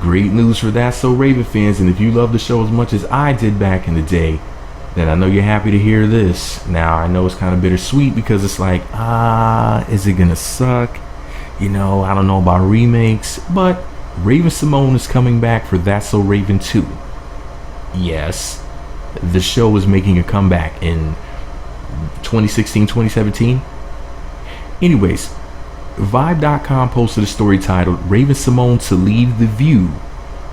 great news for That's So Raven fans, and if you love the show as much as I did back in the day, then I know you're happy to hear this. Now, I know it's kind of bittersweet because it's like, is it gonna suck? You know, I don't know about remakes, but Raven Symone is coming back for That's So Raven 2. Yes, the show is making a comeback in 2016, 2017. Anyways, Vibe.com posted a story titled Raven Symone to leave The View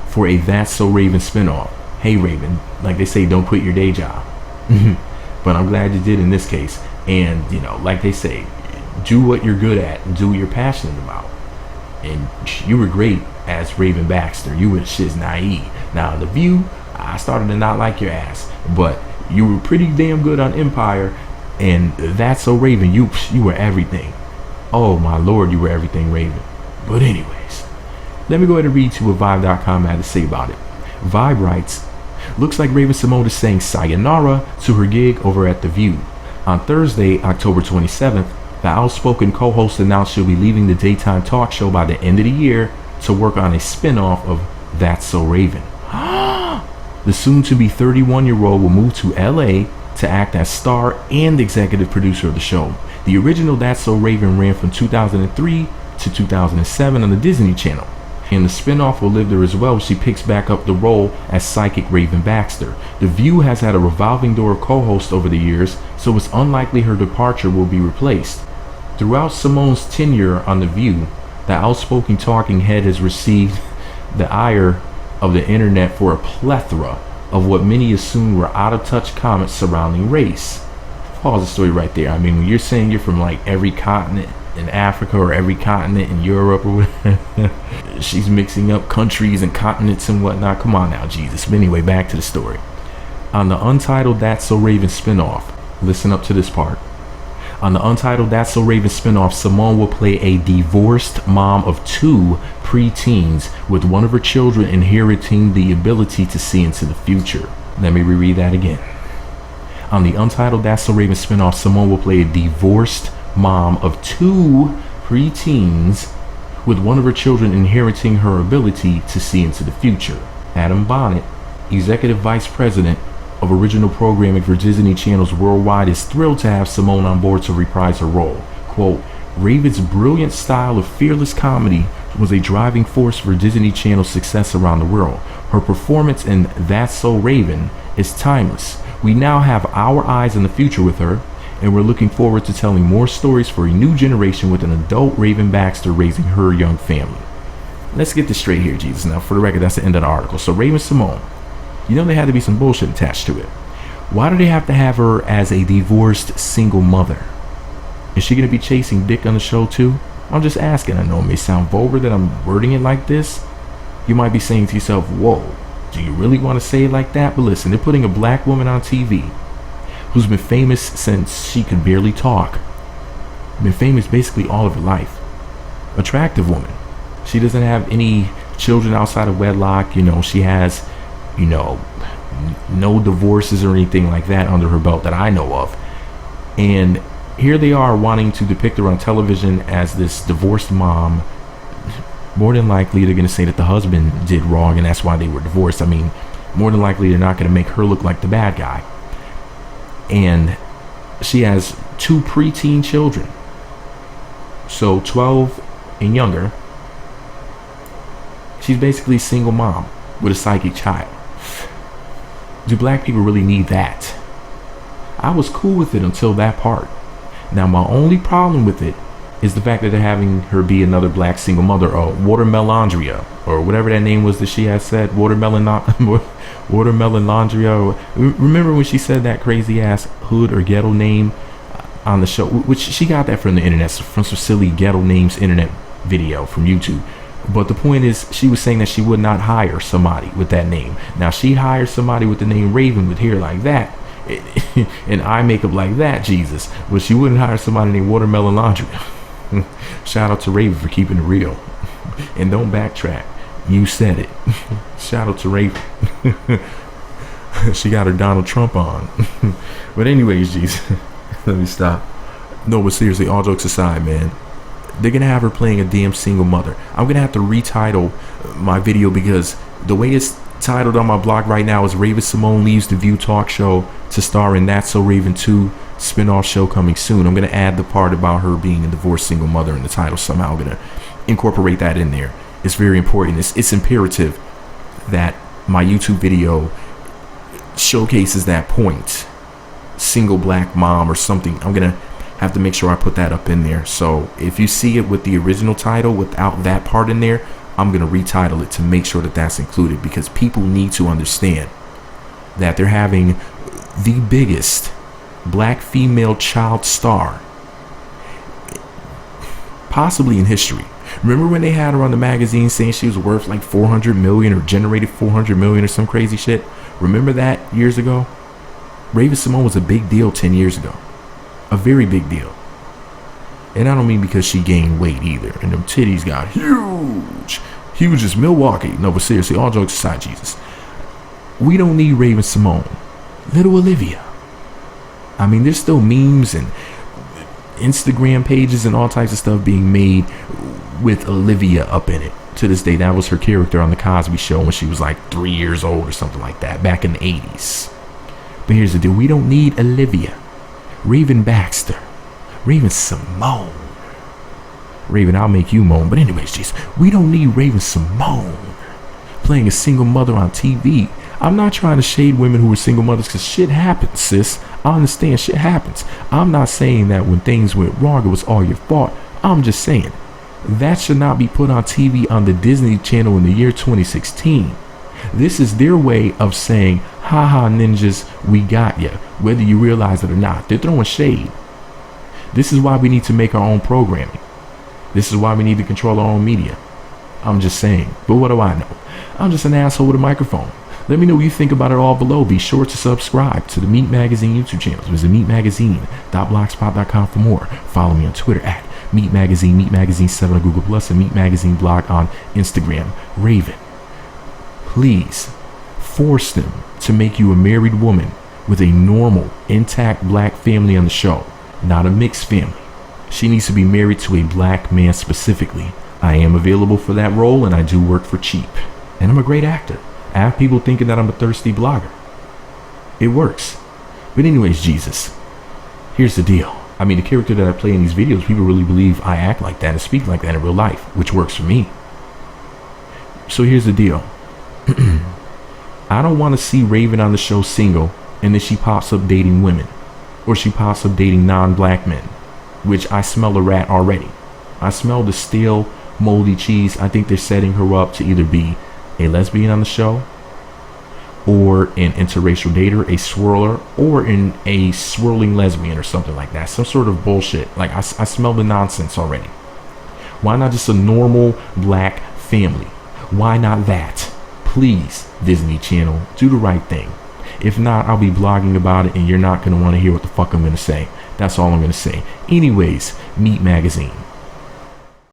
for a That's So Raven spinoff. Hey Raven, like they say, don't quit your day job. But I'm glad you did in this case. And, you know, like they say, do what you're good at and do what you're passionate about. And you were great as Raven Baxter. You were shiz naive. Now, The View, I started to not like your ass, but you were pretty damn good on Empire. And That's So Raven, you were everything. Oh my lord, you were everything, Raven. But anyways, let me go ahead and read to what Vibe.com had to say about it. Vibe writes, looks like Raven Symone is saying sayonara to her gig over at The View. On Thursday, October 27th, the outspoken co-host announced she'll be leaving the daytime talk show by the end of the year to work on a spin-off of That's So Raven. The soon-to-be 31-year-old will move to LA to act as star and executive producer of the show. The original That's So Raven ran from 2003 to 2007 on the Disney Channel. And the spin-off will live there as well. She picks back up the role as psychic Raven Baxter. The View has had a revolving door of co-hosts over the years, so it's unlikely her departure will be replaced. Throughout Symone's tenure on The View, the outspoken talking head has received the ire of the internet for a plethora of what many assume were out-of-touch comments surrounding race. Pause the story right there. I mean, when you're saying you're from like every continent in Africa or every continent in Europe or whatever, she's mixing up countries and continents and whatnot. Come on now, Jesus. But anyway, back to the story. On the untitled That's So Raven spinoff, listen up to this part. On the untitled That's So Raven spinoff, Symone will play a divorced mom of 2 pre-teens with one of her children inheriting the ability to see into the future. Let me reread that again. On the untitled That's So Raven spinoff, Symone will play a divorced mom of 2 pre-teens with one of her children inheriting her ability to see into the future. Adam Bonnet, Executive Vice President of Original Programming for Disney Channels Worldwide, is thrilled to have Symone on board to reprise her role. Quote, Raven's brilliant style of fearless comedy was a driving force for Disney Channel's success around the world. Her performance in That's So Raven is timeless. We now have our eyes on the future with her, and we're looking forward to telling more stories for a new generation with an adult Raven Baxter raising her young family. Let's get this straight here, Jesus. Now, for the record, that's the end of the article. So Raven Symone, you know there had to be some bullshit attached to it. Why do they have to have her as a divorced single mother? Is she going to be chasing dick on the show too? I'm just asking. I know it may sound vulgar that I'm wording it like this. You might be saying to yourself, whoa, do you really want to say it like that? But listen, they're putting a black woman on TV who's been famous since she could barely talk. Been famous basically all of her life. Attractive woman. She doesn't have any children outside of wedlock. You know, she has, you know, no divorces or anything like that under her belt that I know of. And here they are wanting to depict her on television as this divorced mom. More than likely they're going to say that the husband did wrong and that's why they were divorced. I mean, more than likely they're not going to make her look like the bad guy. And she has 2 preteen children, so 12 and younger. She's basically a single mom with a psychic child. Do black people really need that? I was cool with it until that part. Now my only problem with it is the fact that they're having her be another black single mother, or Watermelondria, or whatever that name was that she had said, Watermelondria. Remember when she said that crazy ass hood or ghetto name on the show, which she got that from the internet, from some silly ghetto names internet video from YouTube. But the point is, she was saying that she would not hire somebody with that name. Now she hired somebody with the name Raven with hair like that and eye makeup like that, Jesus, but she wouldn't hire somebody named Watermelondria. Shout out to Raven for keeping it real. And don't backtrack. You said it. Shout out to Raven. She got her Donald Trump on. But anyways, Jesus, let me stop. No, but seriously, all jokes aside, man, They're gonna have her playing a damn single mother. I'm gonna have to retitle my video because the way it's titled on my blog right now is Raven Symone leaves the View talk show to star in That's So Raven 2 spin-off show coming soon. I'm gonna add the part about her being a divorced single mother in the title somehow. I'm gonna incorporate that in there. It's very important. It's imperative that my YouTube video showcases that point. Single black mom or something. I'm gonna have to make sure I put that up in there. So if you see it with the original title without that part in there, I'm gonna retitle it to make sure that that's included, because people need to understand that they're having the biggest black female child star possibly in history. Remember when they had her on the magazine saying she was worth like 400 million or generated 400 million or some crazy shit? Remember that years ago? Raven Symone was a big deal 10 years ago. A very big deal. And I don't mean because she gained weight either. And them titties got huge. Huge as Milwaukee. No, but seriously, all jokes aside, Jesus. We don't need Raven Symone. Little Olivia. I mean, there's still memes and Instagram pages and all types of stuff being made with Olivia up in it. To this day, that was her character on the Cosby Show when she was like 3 years old or something like that, back in the 80s. But here's the deal. We don't need Olivia. Raven Baxter. Raven Symone. Raven, I'll make you moan. But anyways, jeez, we don't need Raven Symone playing a single mother on TV. I'm not trying to shade women who are single mothers, because shit happens, sis. I understand shit happens. I'm not saying that when things went wrong, it was all your fault. I'm just saying that should not be put on TV on the Disney Channel in the year 2016. This is their way of saying, haha ninjas, we got ya, whether you realize it or not. They're throwing shade. This is why we need to make our own programming. This is why we need to control our own media. I'm just saying. But what do I know? I'm just an asshole with a microphone. Let me know what you think about it all below. Be sure to subscribe to the Meat Magazine YouTube channel. Visit meatmagazine.blogspot.com for more. Follow me on Twitter at Meat Magazine, Meat Magazine 7 on Google Plus, and Meat Magazine blog on Instagram. Raven, please force them to make you a married woman with a normal, intact black family on the show, not a mixed family. She needs to be married to a black man specifically. I am available for that role, and I do work for cheap. And I'm a great actor. I have people thinking that I'm a thirsty blogger. It works. But anyways, Jesus, here's the deal. I mean, the character that I play in these videos, people really believe I act like that and speak like that in real life, which works for me. So here's the deal. I don't want to see Raven on the show single and then she pops up dating women, or she pops up dating non-black men, which I smell a rat already. I smell the stale, moldy cheese. I think they're setting her up to either be a lesbian on the show, or an interracial dater, a swirler, or a swirling lesbian or something like that. Some sort of bullshit. Like, I smell the nonsense already. Why not just a normal black family? Why not that? Please, Disney Channel, do the right thing. If not, I'll be blogging about it and you're not going to want to hear what the fuck I'm going to say. That's all I'm going to say. Anyways, Meat Magazine.